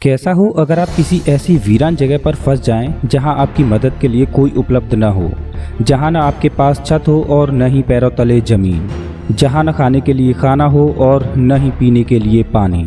कैसा हो अगर आप किसी ऐसी वीरान जगह पर फंस जाएं जहां आपकी मदद के लिए कोई उपलब्ध न हो, जहां न आपके पास छत हो और न ही पैरों तले जमीन, जहां न खाने के लिए खाना हो और न ही पीने के लिए पानी,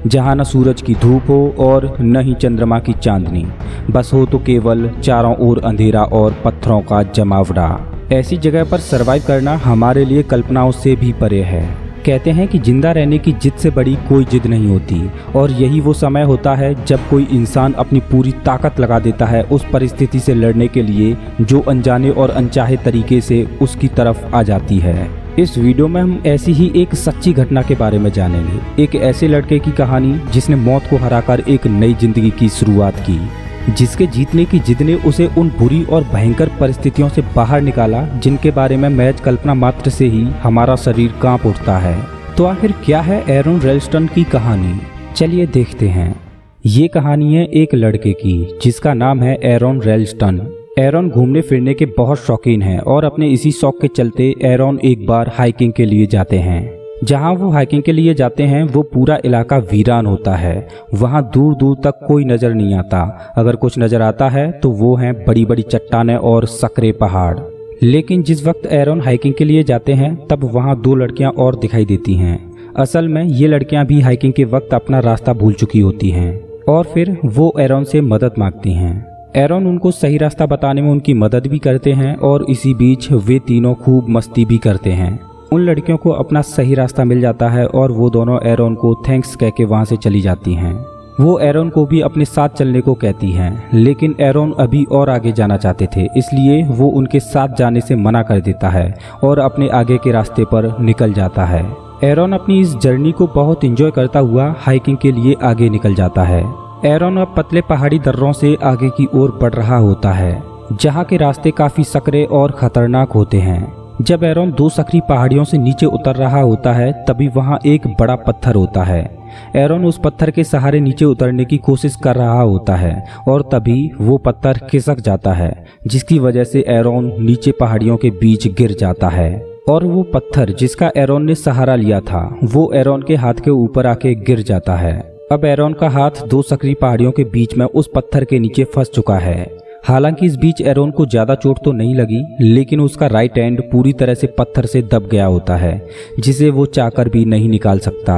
जहां न सूरज की धूप हो और न ही चंद्रमा की चांदनी, बस हो तो केवल चारों ओर अंधेरा और पत्थरों का जमावड़ा। ऐसी जगह पर सरवाइव करना हमारे लिए कल्पनाओं से भी परे है। कहते हैं कि जिंदा रहने की जिद से बड़ी कोई जिद नहीं होती, और यही वो समय होता है जब कोई इंसान अपनी पूरी ताकत लगा देता है उस परिस्थिति से लड़ने के लिए जो अनजाने और अनचाहे तरीके से उसकी तरफ आ जाती है। इस वीडियो में हम ऐसी ही एक सच्ची घटना के बारे में जानेंगे, एक ऐसे लड़के की कहानी जिसने मौत को हराकर एक नई जिंदगी की शुरुआत की, जिसके जीतने की जिद ने उसे उन बुरी और भयंकर परिस्थितियों से बाहर निकाला जिनके बारे में महज कल्पना मात्र से ही हमारा शरीर कांप उठता है। तो आखिर क्या है एरोन रेलस्टन की कहानी, चलिए देखते हैं। ये कहानी है एक लड़के की जिसका नाम है एरोन रेलस्टन। एरोन घूमने फिरने के बहुत शौकीन है और अपने इसी शौक के चलते एरोन एक बार हाइकिंग के लिए जाते हैं। जहां वो हाइकिंग के लिए जाते हैं वो पूरा इलाका वीरान होता है। वहां दूर दूर तक कोई नजर नहीं आता, अगर कुछ नजर आता है तो वो हैं बड़ी बड़ी चट्टानें और सकरे पहाड़। लेकिन जिस वक्त एरोन हाइकिंग के लिए जाते हैं तब वहां दो लड़कियां और दिखाई देती हैं। असल में ये लड़कियां भी हाइकिंग के वक्त अपना रास्ता भूल चुकी होती हैं और फिर वो एरोन से मदद मांगती हैं। एरोन उनको सही रास्ता बताने में उनकी मदद भी करते हैं और इसी बीच वे तीनों खूब मस्ती भी करते हैं। उन लड़कियों को अपना सही रास्ता मिल जाता है और वो दोनों एरोन को थैंक्स कह के वहाँ से चली जाती हैं। वो एरोन को भी अपने साथ चलने को कहती हैं, लेकिन एरोन अभी और आगे जाना चाहते थे, इसलिए वो उनके साथ जाने से मना कर देता है और अपने आगे के रास्ते पर निकल जाता है। एरोन अपनी इस जर्नी को बहुत इंजॉय करता हुआ हाइकिंग के लिए आगे निकल जाता है। एरोन अब पतले पहाड़ी दर्रों से आगे की ओर बढ़ रहा होता है, जहाँ के रास्ते काफी सकरे और खतरनाक होते हैं। जब एरोन दो सकरी पहाड़ियों से नीचे उतर रहा होता है तभी वहां एक बड़ा पत्थर होता है। एरोन उस पत्थर के सहारे नीचे उतरने की कोशिश कर रहा होता है और तभी वो पत्थर खिसक जाता है, जिसकी वजह से एरोन नीचे पहाड़ियों के बीच गिर जाता है। और वो पत्थर जिसका एरोन ने सहारा लिया था वो एरोन के हाथ के ऊपर आके गिर जाता है। अब एरोन का हाथ दो सकरी पहाड़ियों के बीच में उस पत्थर के नीचे फंस चुका है। हालांकि इस बीच एरोन को ज्यादा चोट तो नहीं लगी, लेकिन उसका राइट हैंड पूरी तरह से पत्थर से दब गया होता है, जिसे वो चाहकर भी नहीं निकाल सकता।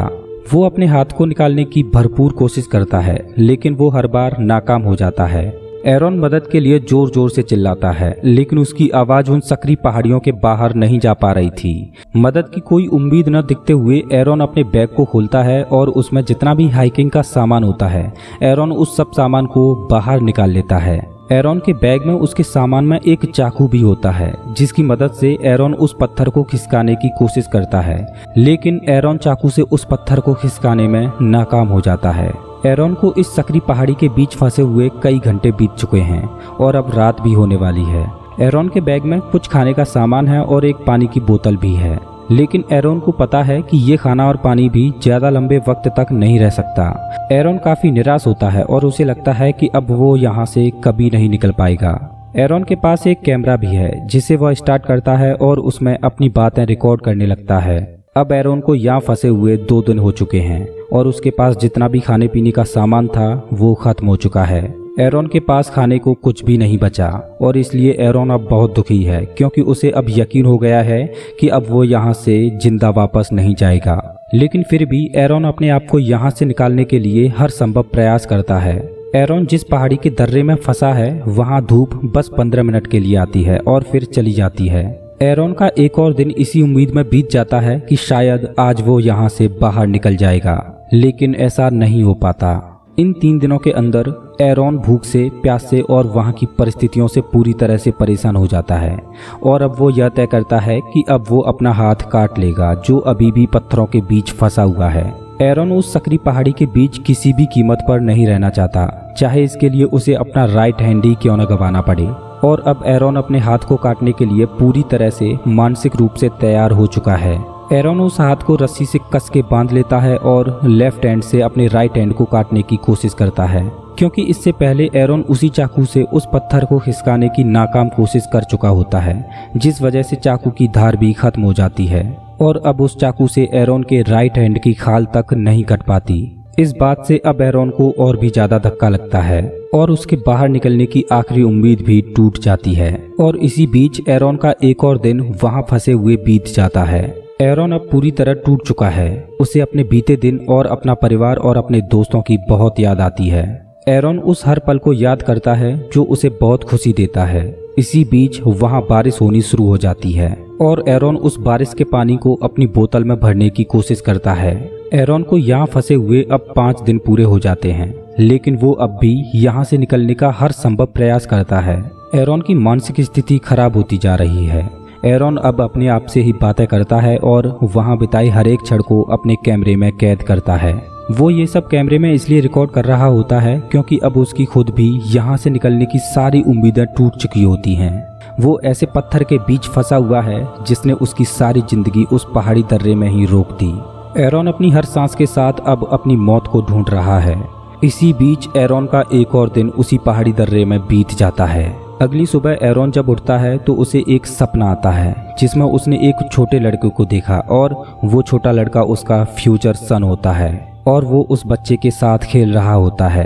वो अपने हाथ को निकालने की भरपूर कोशिश करता है, लेकिन वो हर बार नाकाम हो जाता है। एरोन मदद के लिए जोर जोर से चिल्लाता है, लेकिन उसकी आवाज उन सकरी पहाड़ियों के बाहर नहीं जा पा रही थी। मदद की कोई उम्मीद न दिखते हुए एरोन अपने बैग को खोलता है और उसमें जितना भी हाइकिंग का सामान होता है एरोन उस सब सामान को बाहर निकाल लेता है। एरोन के बैग में उसके सामान में एक चाकू भी होता है, जिसकी मदद से एरोन उस पत्थर को खिसकाने की कोशिश करता है, लेकिन एरोन चाकू से उस पत्थर को खिसकाने में नाकाम हो जाता है। एरोन को इस सकरी पहाड़ी के बीच फंसे हुए कई घंटे बीत चुके हैं और अब रात भी होने वाली है। एरोन के बैग में कुछ खाने का सामान है और एक पानी की बोतल भी है, लेकिन एरोन को पता है कि ये खाना और पानी भी ज्यादा लंबे वक्त तक नहीं रह सकता। एरोन काफी निराश होता है और उसे लगता है कि अब वो यहाँ से कभी नहीं निकल पाएगा। एरोन के पास एक कैमरा भी है जिसे वह स्टार्ट करता है और उसमें अपनी बातें रिकॉर्ड करने लगता है। अब एरोन को यहाँ फंसे हुए 2 दिन हो चुके हैं और उसके पास जितना भी खाने पीने का सामान था वो खत्म हो चुका है। एरोन के पास खाने को कुछ भी नहीं बचा और इसलिए एरोन अब बहुत दुखी है, क्योंकि उसे अब यकीन हो गया है कि अब वो यहाँ से जिंदा वापस नहीं जाएगा। लेकिन फिर भी एरोन अपने आप को यहाँ से निकालने के लिए हर संभव प्रयास करता है। एरोन जिस पहाड़ी के दर्रे में फंसा है वहाँ धूप बस 15 मिनट के लिए आती है और फिर चली जाती है। एरोन का एक और दिन इसी उम्मीद में बीत जाता है कि शायद आज वो यहाँ से बाहर निकल जाएगा, लेकिन ऐसा नहीं हो पाता। इन 3 दिनों के अंदर एरोन भूख से, प्यास से और वहाँ की परिस्थितियों से पूरी तरह से परेशान हो जाता है और अब वो यह तय करता है कि अब वो अपना हाथ काट लेगा जो अभी भी पत्थरों के बीच फंसा हुआ है। एरोन उस सकरी पहाड़ी के बीच किसी भी कीमत पर नहीं रहना चाहता, चाहे इसके लिए उसे अपना राइट हैंड ही क्यों न गंवाना पड़े। और अब एरोन अपने हाथ को काटने के लिए पूरी तरह से मानसिक रूप से तैयार हो चुका है। एरोन उस हाथ को रस्सी से कस के बांध लेता है और लेफ्ट हैंड से अपने राइट हैंड को काटने की कोशिश करता है, क्योंकि इससे पहले एरोन उसी चाकू से उस पत्थर को खिसकाने की नाकाम कोशिश कर चुका होता है, जिस वजह से चाकू की धार भी खत्म हो जाती है और अब उस चाकू से एरोन के राइट हैंड की खाल तक नहीं कट पाती। इस बात से अब एरॉन को और भी ज्यादा धक्का लगता है और उसके बाहर निकलने की आखिरी उम्मीद भी टूट जाती है। और इसी बीच एरॉन का एक और दिन वहां फंसे हुए बीत जाता है। एरॉन अब पूरी तरह टूट चुका है। उसे अपने बीते दिन और अपना परिवार और अपने दोस्तों की बहुत याद आती है। एरॉन उस हर पल को याद करता है जो उसे बहुत खुशी देता है। इसी बीच वहां बारिश होनी शुरू हो जाती है और एरॉन उस बारिश के पानी को अपनी बोतल में भरने की कोशिश करता है। एरॉन को यहाँ फंसे हुए अब 5 दिन पूरे हो जाते हैं, लेकिन वो अब भी यहाँ से निकलने का हर संभव प्रयास करता है। एरॉन की मानसिक स्थिति खराब होती जा रही है। एरॉन अब अपने आप से ही बातें करता है और वहाँ बिताई हर एक क्षण को अपने कैमरे में कैद करता है। वो ये सब कैमरे में इसलिए रिकॉर्ड कर रहा होता है क्योंकि अब उसकी खुद भी यहाँ से निकलने की सारी उम्मीदें टूट चुकी होती हैं। वो ऐसे पत्थर के बीच फंसा हुआ है जिसने उसकी सारी जिंदगी उस पहाड़ी दर्रे में ही रोक दी। एरॉन अपनी हर सांस के साथ अब अपनी मौत को ढूंढ रहा है। इसी बीच एरॉन का एक और दिन उसी पहाड़ी दर्रे में बीत जाता है। अगली सुबह एरॉन जब उठता है तो उसे एक सपना आता है जिसमें उसने एक छोटे लड़के को देखा और वो छोटा लड़का उसका फ्यूचर सन होता है और वो उस बच्चे के साथ खेल रहा होता है।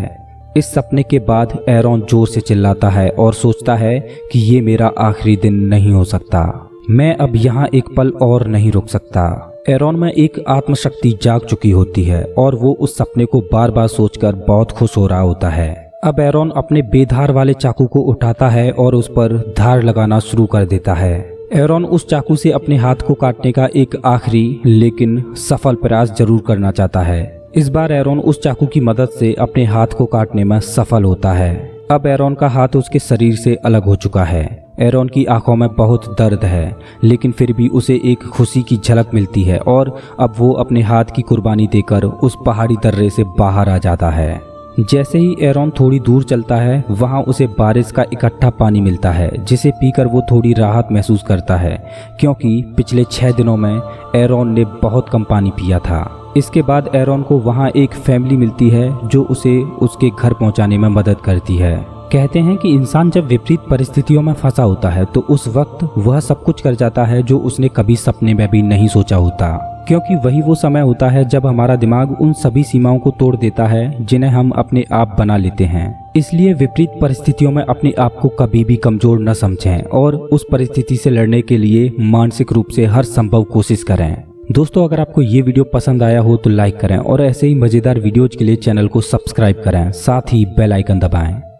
इस सपने के बाद एरॉन जोर से चिल्लाता है और सोचता है कि ये मेरा आखिरी दिन नहीं हो सकता। मैं अब यहाँ एक पल और नहीं रुक सकता। एरॉन में एक आत्मशक्ति जाग चुकी होती है और वो उस सपने को बार बार सोचकर बहुत खुश हो रहा होता है। अब एरॉन अपने बेधार वाले चाकू को उठाता है और उस पर धार लगाना शुरू कर देता है। एरॉन उस चाकू से अपने हाथ को काटने का एक आखिरी लेकिन सफल प्रयास जरूर करना चाहता है। इस बार एरॉन उस चाकू की मदद से अपने हाथ को काटने में सफल होता है। अब एरॉन का हाथ उसके शरीर से अलग हो चुका है। एरॉन की आंखों में बहुत दर्द है, लेकिन फिर भी उसे एक खुशी की झलक मिलती है और अब वो अपने हाथ की कुर्बानी देकर उस पहाड़ी दर्रे से बाहर आ जाता है। जैसे ही एरॉन थोड़ी दूर चलता है वहां उसे बारिश का इकट्ठा पानी मिलता है जिसे पीकर वो थोड़ी राहत महसूस करता है क्योंकि पिछले 6 दिनों में एरॉन ने बहुत कम पानी पिया था। इसके बाद एरॉन को वहां एक फैमिली मिलती है जो उसे उसके घर पहुंचाने में मदद करती है। कहते हैं कि इंसान जब विपरीत परिस्थितियों में फंसा होता है तो उस वक्त वह सब कुछ कर जाता है जो उसने कभी सपने में भी नहीं सोचा होता, क्योंकि वही वो समय होता है जब हमारा दिमाग उन सभी सीमाओं को तोड़ देता है जिन्हें हम अपने आप बना लेते हैं। इसलिए विपरीत परिस्थितियों में अपने आप को कभी भी कमजोर न समझें और उस परिस्थिति से लड़ने के लिए मानसिक रूप से हर संभव कोशिश करें। दोस्तों, अगर आपको ये वीडियो पसंद आया हो तो लाइक करें और ऐसे ही मजेदार वीडियोज के लिए चैनल को सब्सक्राइब करें, साथ ही बेल आइकन दबाएं।